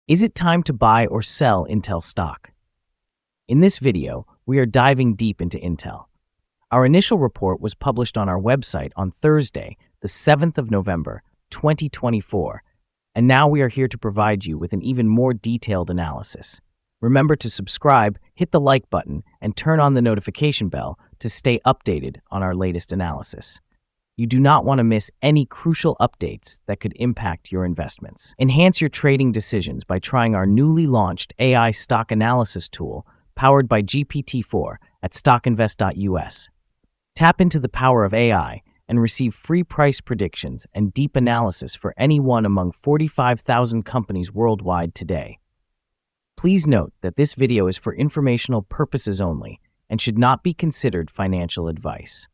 Is it time to buy or sell Intel stock? In this video, we are diving deep into Intel. Our initial report was published on our website on Thursday, the 7th of November, 2024, and now we are here to provide you with an even more detailed analysis. Remember to subscribe, hit the like button, and turn on the notification bell to stay updated on our latest analysis. You do not want to miss any crucial updates that could impact your investments. Enhance your trading decisions by trying our newly launched AI stock analysis tool powered by GPT-4 at StockInvest.us. Tap into the power of AI and receive free price predictions and deep analysis for any one among 45,000 companies worldwide today. Please note that this video is for informational purposes only and should not be considered financial advice.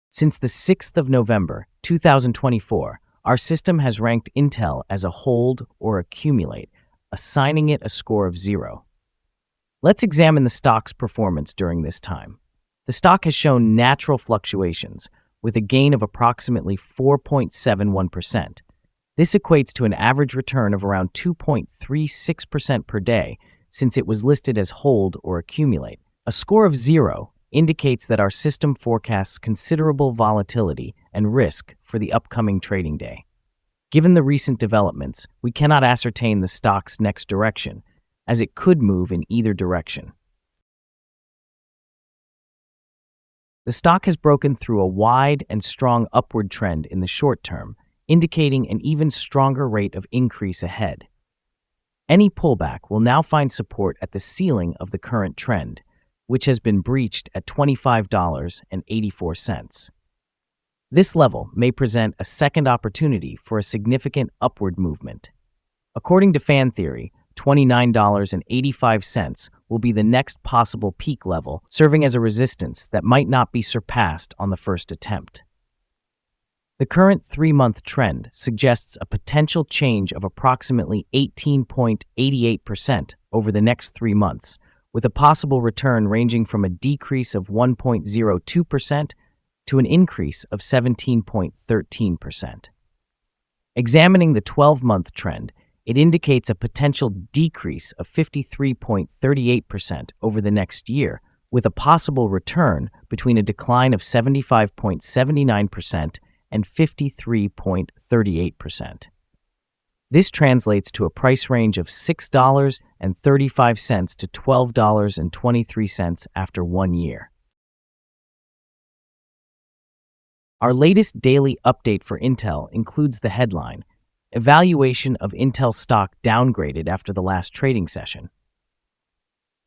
Since the 6th of November, 2024, our system has ranked Intel as a hold or accumulate, assigning it a score of 0. Let's examine the stock's performance during this time. The stock has shown natural fluctuations, with a gain of approximately 4.71%. This equates to an average return of around 2.36% per day since it was listed as hold or accumulate. A score of 0 indicates that our system forecasts considerable volatility and risk for the upcoming trading day. Given the recent developments, we cannot ascertain the stock's next direction, as it could move in either direction. The stock has broken through a wide and strong upward trend in the short term, indicating an even stronger rate of increase ahead. Any pullback will now find support at the ceiling of the current trend, which has been breached at $25.84. This level may present a second opportunity for a significant upward movement. According to fan theory, $29.85 will be the next possible peak level, serving as a resistance that might not be surpassed on the first attempt. The current 3-month trend suggests a potential change of approximately 18.88% over the next 3 months, with a possible return ranging from a decrease of 1.02% to an increase of 17.13%. Examining the 12-month trend, it indicates a potential decrease of 53.38% over the next year, with a possible return between a decline of 75.79% and 53.38%. This translates to a price range of $6.35 to $12.23 after 1 year. Our latest daily update for Intel includes the headline, "Evaluation of Intel stock downgraded after the last trading session."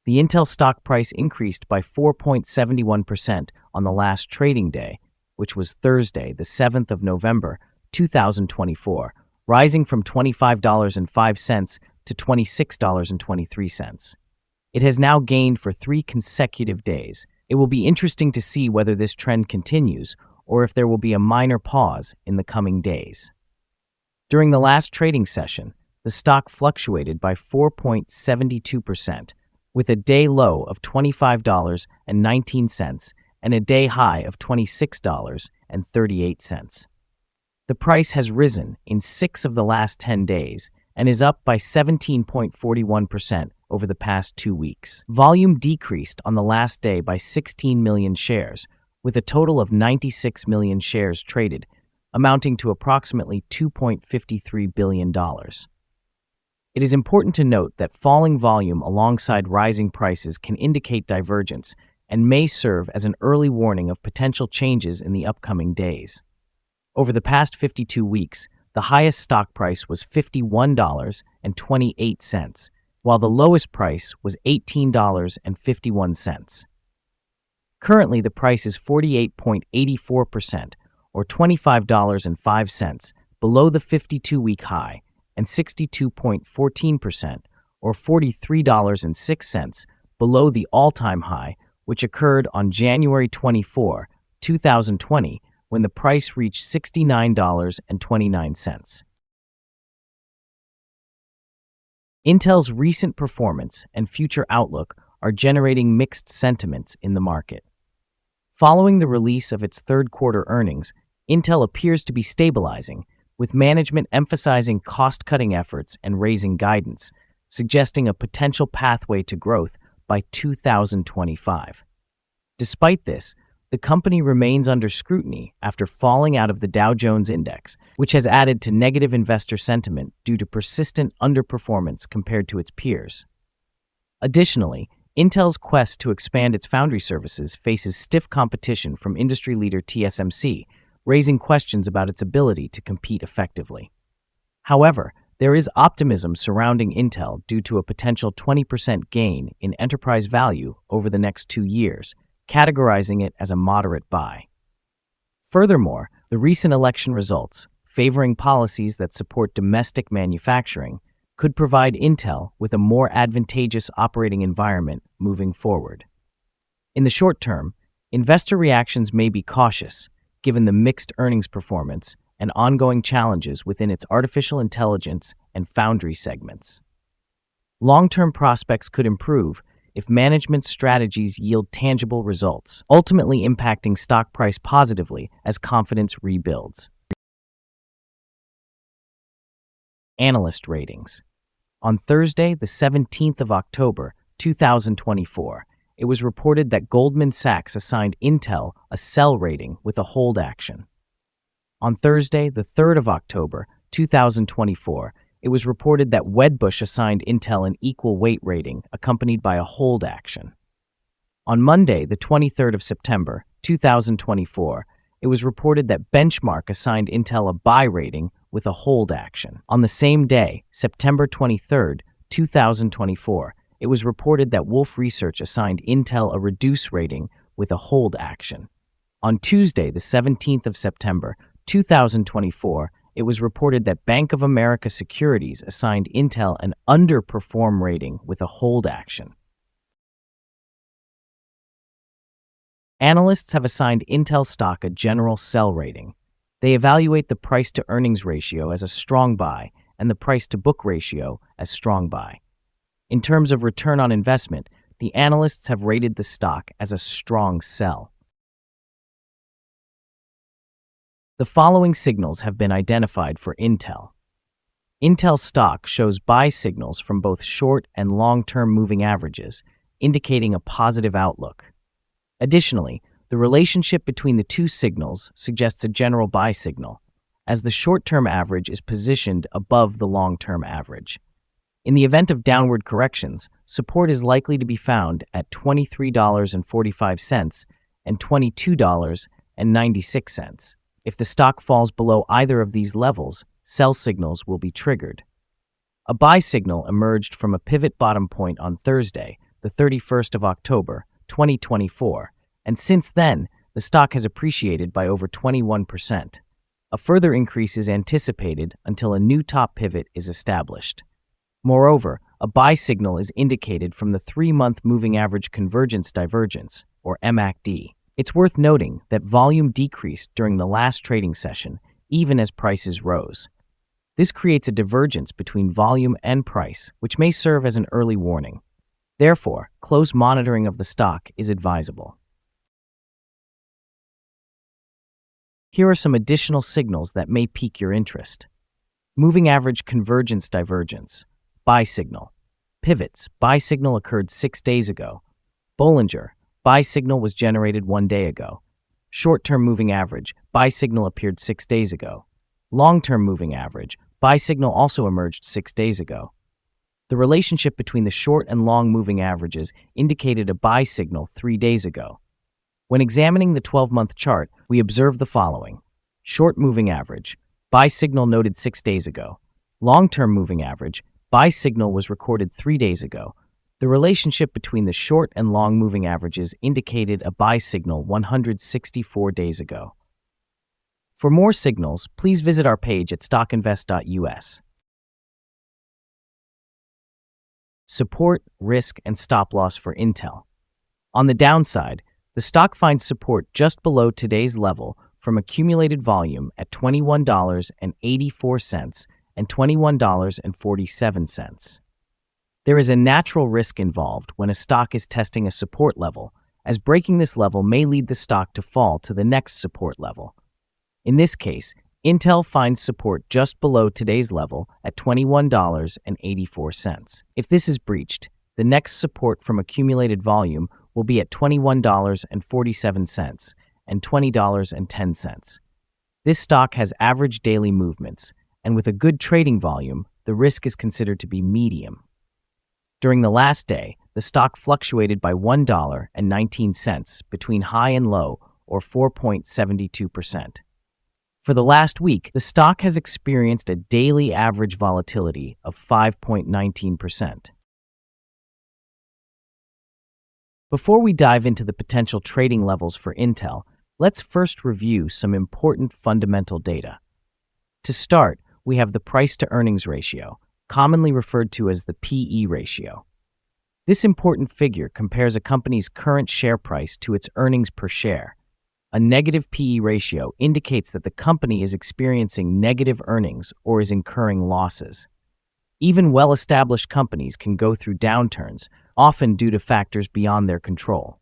The Intel stock price increased by 4.71% on the last trading day, which was Thursday, the 7th of November, 2024, rising from $25.05 to $26.23. It has now gained for 3 consecutive days. It will be interesting to see whether this trend continues or if there will be a minor pause in the coming days. During the last trading session, the stock fluctuated by 4.72%, with a day low of $25.19 and a day high of $26.38. The price has risen in 6 of the last 10 days and is up by 17.41% over the past 2 weeks. Volume decreased on the last day by 16 million shares, with a total of 96 million shares traded, amounting to approximately $2.53 billion. It is important to note that falling volume alongside rising prices can indicate divergence and may serve as an early warning of potential changes in the upcoming days. Over the past 52 weeks, the highest stock price was $51.28, while the lowest price was $18.51. Currently, the price is 48.84%, or $25.05, below the 52-week high, and 62.14%, or $43.06, below the all-time high, which occurred on January 24, 2020, when the price reached $69.29. Intel's recent performance and future outlook are generating mixed sentiments in the market. Following the release of its third-quarter earnings, Intel appears to be stabilizing, with management emphasizing cost-cutting efforts and raising guidance, suggesting a potential pathway to growth by 2025. Despite this, the company remains under scrutiny after falling out of the Dow Jones Index, which has added to negative investor sentiment due to persistent underperformance compared to its peers. Additionally, Intel's quest to expand its foundry services faces stiff competition from industry leader TSMC, raising questions about its ability to compete effectively. However, there is optimism surrounding Intel due to a potential 20% gain in enterprise value over the next 2 years, categorizing it as a moderate buy. Furthermore, the recent election results, favoring policies that support domestic manufacturing, could provide Intel with a more advantageous operating environment moving forward. In the short term, investor reactions may be cautious, given the mixed earnings performance and ongoing challenges within its artificial intelligence and foundry segments. Long-term prospects could improve if management's strategies yield tangible results, ultimately impacting stock price positively as confidence rebuilds. Analyst ratings. On Thursday, the 17th of October, 2024, it was reported that Goldman Sachs assigned Intel a sell rating with a hold action. On Thursday, the 3rd of October, 2024, it was reported that Wedbush assigned Intel an equal weight rating accompanied by a hold action. On Monday, the 23rd of September, 2024, it was reported that Benchmark assigned Intel a buy rating with a hold action. On the same day, September 23rd, 2024, it was reported that Wolfe Research assigned Intel a reduce rating with a hold action. On Tuesday, the 17th of September, 2024, it was reported that Bank of America Securities assigned Intel an underperform rating with a hold action. Analysts have assigned Intel stock a general sell rating. They evaluate the price-to-earnings ratio as a strong buy and the price-to-book ratio as strong buy. In terms of return on investment, the analysts have rated the stock as a strong sell. The following signals have been identified for Intel. Intel stock shows buy signals from both short and long-term moving averages, indicating a positive outlook. Additionally, the relationship between the two signals suggests a general buy signal, as the short-term average is positioned above the long-term average. In the event of downward corrections, support is likely to be found at $23.45 and $22.96. If the stock falls below either of these levels, sell signals will be triggered. A buy signal emerged from a pivot bottom point on Thursday, the 31st of October, 2024, and since then, the stock has appreciated by over 21%. A further increase is anticipated until a new top pivot is established. Moreover, a buy signal is indicated from the 3-month moving average convergence divergence, or MACD. It's worth noting that volume decreased during the last trading session, even as prices rose. This creates a divergence between volume and price, which may serve as an early warning. Therefore, close monitoring of the stock is advisable. Here are some additional signals that may pique your interest. Moving average convergence divergence. Buy signal. Pivots. Buy signal occurred 6 days ago. Bollinger. Buy signal was generated 1 day ago. Short-term moving average. Buy signal appeared 6 days ago. Long-term moving average. Buy signal also emerged 6 days ago. The relationship between the short and long moving averages indicated a buy signal 3 days ago. When examining the 12-month chart, we observe the following. Short moving average. Buy signal noted 6 days ago. Long-term moving average. Buy signal was recorded 3 days ago. The relationship between the short and long moving averages indicated a buy signal 164 days ago. For more signals, please visit our page at StockInvest.us. Support, risk, and stop loss for Intel. On the downside, the stock finds support just below today's level from accumulated volume at $21.84 and $21.47. There is a natural risk involved when a stock is testing a support level, as breaking this level may lead the stock to fall to the next support level. In this case, Intel finds support just below today's level at $21.84. If this is breached, the next support from accumulated volume will be at $21.47 and $20.10. This stock has average daily movements, and with a good trading volume, the risk is considered to be medium. During the last day, the stock fluctuated by $1.19 between high and low, or 4.72%. For the last week, the stock has experienced a daily average volatility of 5.19%. Before we dive into the potential trading levels for Intel, let's first review some important fundamental data. To start, we have the price-to-earnings ratio, commonly referred to as the PE ratio. This important figure compares a company's current share price to its earnings per share. A negative PE ratio indicates that the company is experiencing negative earnings or is incurring losses. Even well-established companies can go through downturns, often due to factors beyond their control.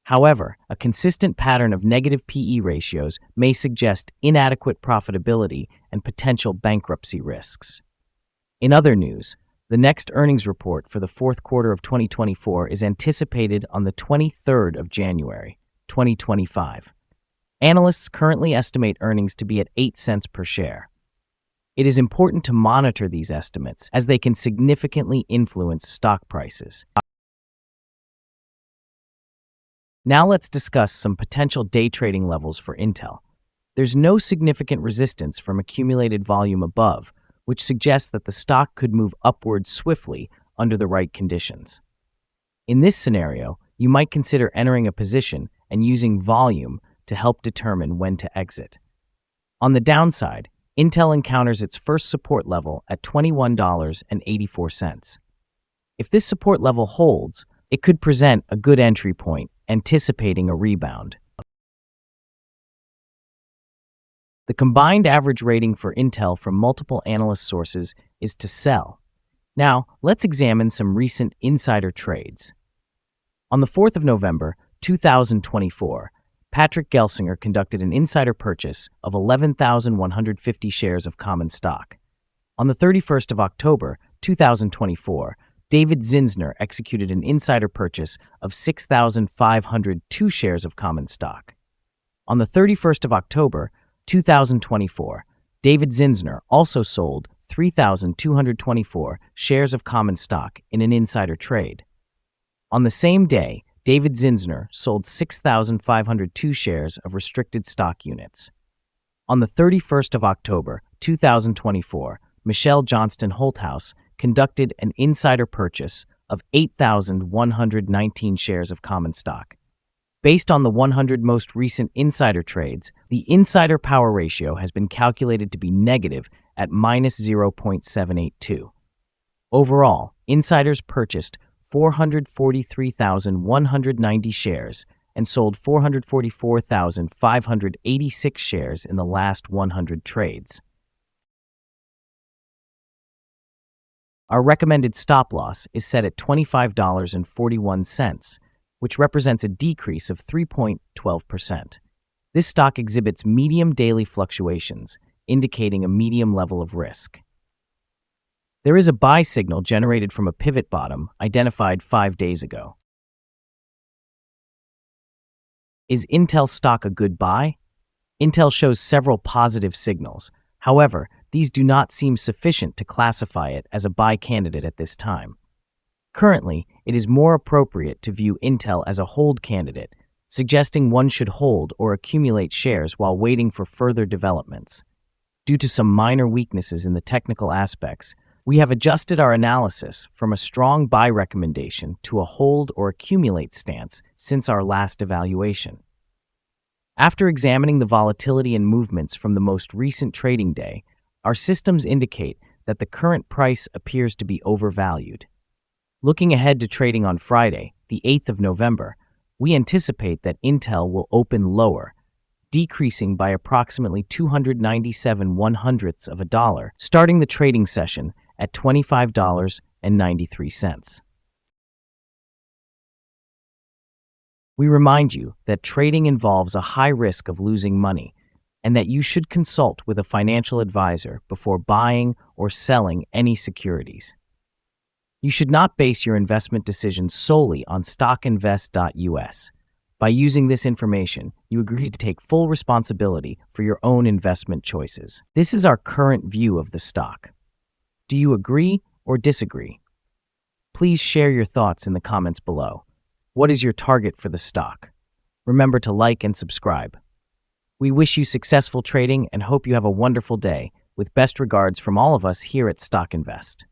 However, a consistent pattern of negative PE ratios may suggest inadequate profitability and potential bankruptcy risks. In other news, the next earnings report for the fourth quarter of 2024 is anticipated on the 23rd of January, 2025. Analysts currently estimate earnings to be at 8 cents per share. It is important to monitor these estimates as they can significantly influence stock prices. Now let's discuss some potential day trading levels for Intel. There's no significant resistance from accumulated volume above, which suggests that the stock could move upwards swiftly under the right conditions. In this scenario, you might consider entering a position and using volume to help determine when to exit. On the downside, Intel encounters its first support level at $21.84. If this support level holds, it could present a good entry point, anticipating a rebound. The combined average rating for Intel from multiple analyst sources is to sell. Now, let's examine some recent insider trades. On the 4th of November, 2024, Patrick Gelsinger conducted an insider purchase of 11,150 shares of common stock. On the 31st of October, 2024, David Zinsner executed an insider purchase of 6,502 shares of common stock. On the 31st of October, 2024, David Zinsner also sold 3,224 shares of common stock in an insider trade. On the same day, David Zinsner sold 6,502 shares of restricted stock units. On the 31st of October, 2024, Michelle Johnston Holthouse conducted an insider purchase of 8,119 shares of common stock. Based on the 100 most recent insider trades, the insider power ratio has been calculated to be negative at -0.782. Overall, insiders purchased 443,190 shares and sold 444,586 shares in the last 100 trades. Our recommended stop loss is set at $25.41, which represents a decrease of 3.12%. This stock exhibits medium daily fluctuations, indicating a medium level of risk. There is a buy signal generated from a pivot bottom identified 5 days ago. Is Intel stock a good buy? Intel shows several positive signals. However, these do not seem sufficient to classify it as a buy candidate at this time. Currently, it is more appropriate to view Intel as a hold candidate, suggesting one should hold or accumulate shares while waiting for further developments. Due to some minor weaknesses in the technical aspects, we have adjusted our analysis from a strong buy recommendation to a hold or accumulate stance since our last evaluation. After examining the volatility and movements from the most recent trading day, our systems indicate that the current price appears to be overvalued. Looking ahead to trading on Friday, the 8th of November, we anticipate that Intel will open lower, decreasing by approximately 297/100ths of a dollar, starting the trading session at $25.93. We remind you that trading involves a high risk of losing money. and that you should consult with a financial advisor before buying or selling any securities. You should not base your investment decisions solely on StockInvest.us. By using this information, you agree to take full responsibility for your own investment choices. This is our current view of the stock. Do you agree or disagree? Please share your thoughts in the comments below. What is your target for the stock? Remember to like and subscribe. We wish you successful trading and hope you have a wonderful day. With best regards from all of us here at StockInvest.